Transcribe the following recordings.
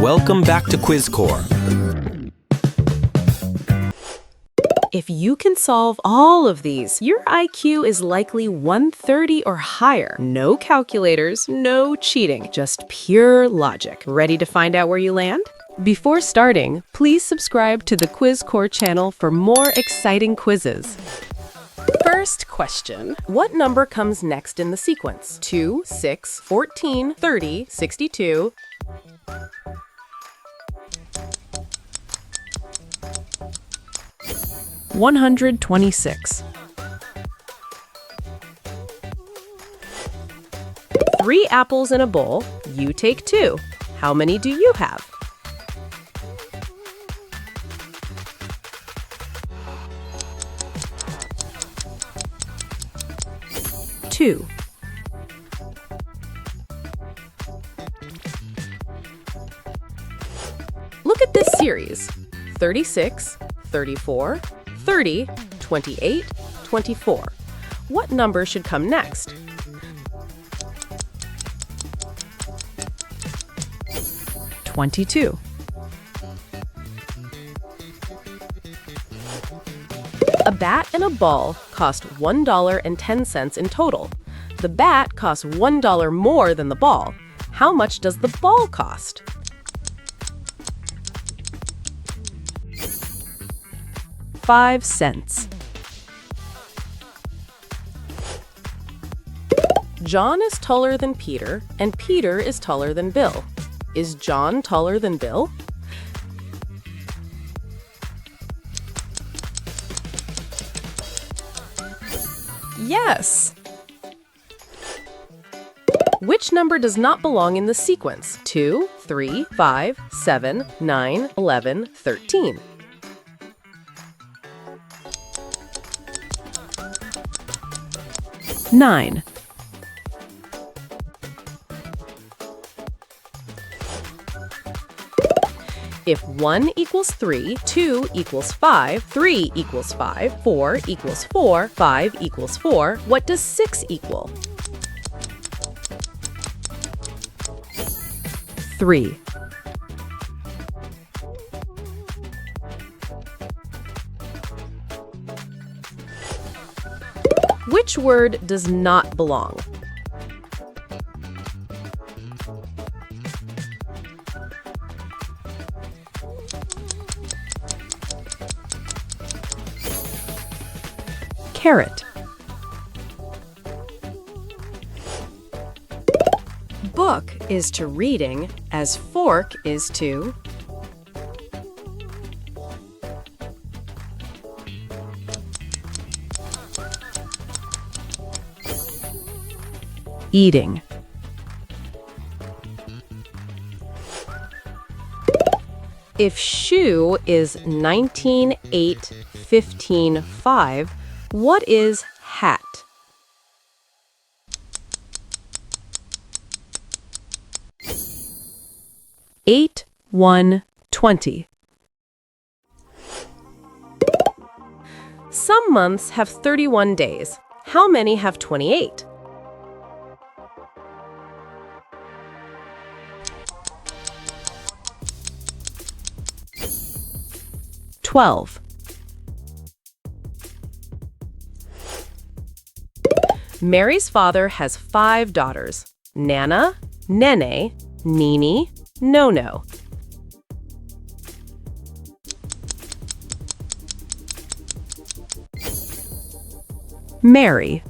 Welcome back to Quiz Core. If you can solve all of these, your IQ is likely 130 or higher. No calculators, no cheating, just pure logic. Ready to find out where you land? Before starting, please subscribe to the Quiz Core channel for more exciting quizzes. First question. What number comes next in the sequence? 2, 6, 14, 30, 62. $126. 3 apples in a bowl. You take 2. How many do you have? 2. Look at this series. 36, 34, 30, 28, 24. What number should come next? 22. A bat and a ball cost $1.10 in total. The bat costs $1 more than the ball. How much does the ball cost? 5 cents. John is taller than Peter, and Peter is taller than Bill. Is John taller than Bill? Yes! Which number does not belong in the sequence? 2, 3, 5, 7, 9, 11, 13. 9. If 1 equals 3, 2 equals 5, 3 equals 5, 4 equals 4, 5 equals 4, what does 6 equal? 3. Which word does not belong? Carrot. Book is to reading as fork is to eating. If shoe is 19, 8, 15, 5, what is hat? 8, 1, 20. Some months have 31 days. How many have 28? 12. Mary's father has 5 daughters: Nana, Nene, Nini, Nono. Mary.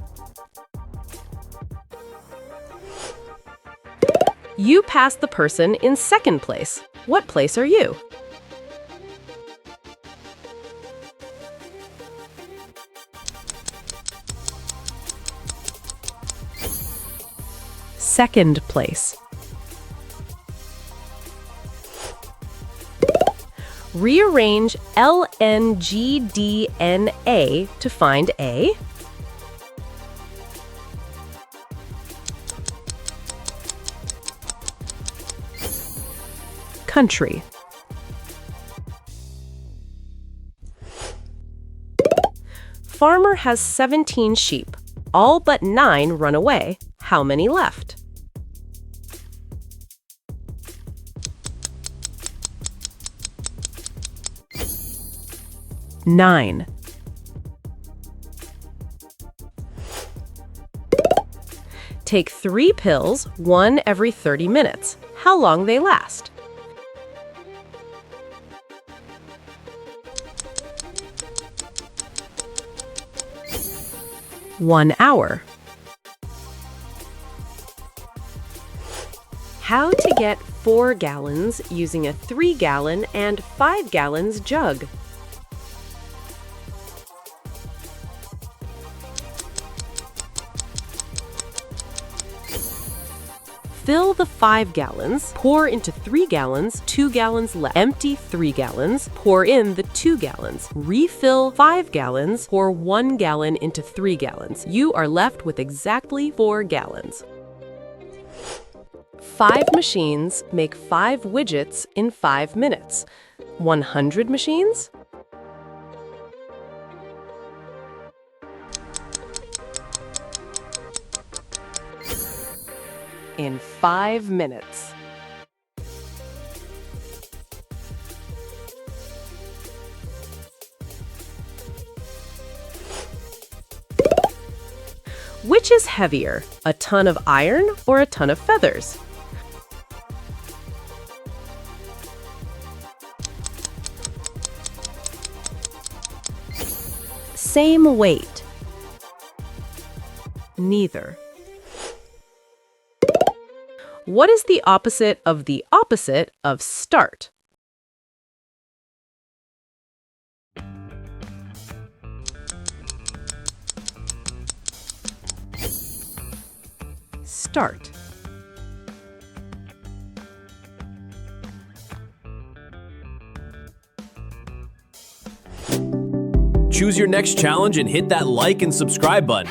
You passed the person in second place. What place are you? Second place. Rearrange LNGDNA to find A. Country. Farmer has 17 sheep. All but 9 run away. How many left? 9. Take 3 pills, one every 30 minutes. How long they last? 1 hour. How to get 4 gallons using a 3-gallon and 5 gallons jug? Fill the 5 gallons, pour into 3 gallons, 2 gallons left. Empty 3 gallons, pour in the 2 gallons. Refill 5 gallons, pour 1 gallon into 3 gallons. You are left with exactly 4 gallons. 5 machines make 5 widgets in 5 minutes. 100 machines? In 5 minutes. Which is heavier, a ton of iron or a ton of feathers? Same weight. Neither. What is the opposite of start? Start. Choose your next challenge and hit that like and subscribe button.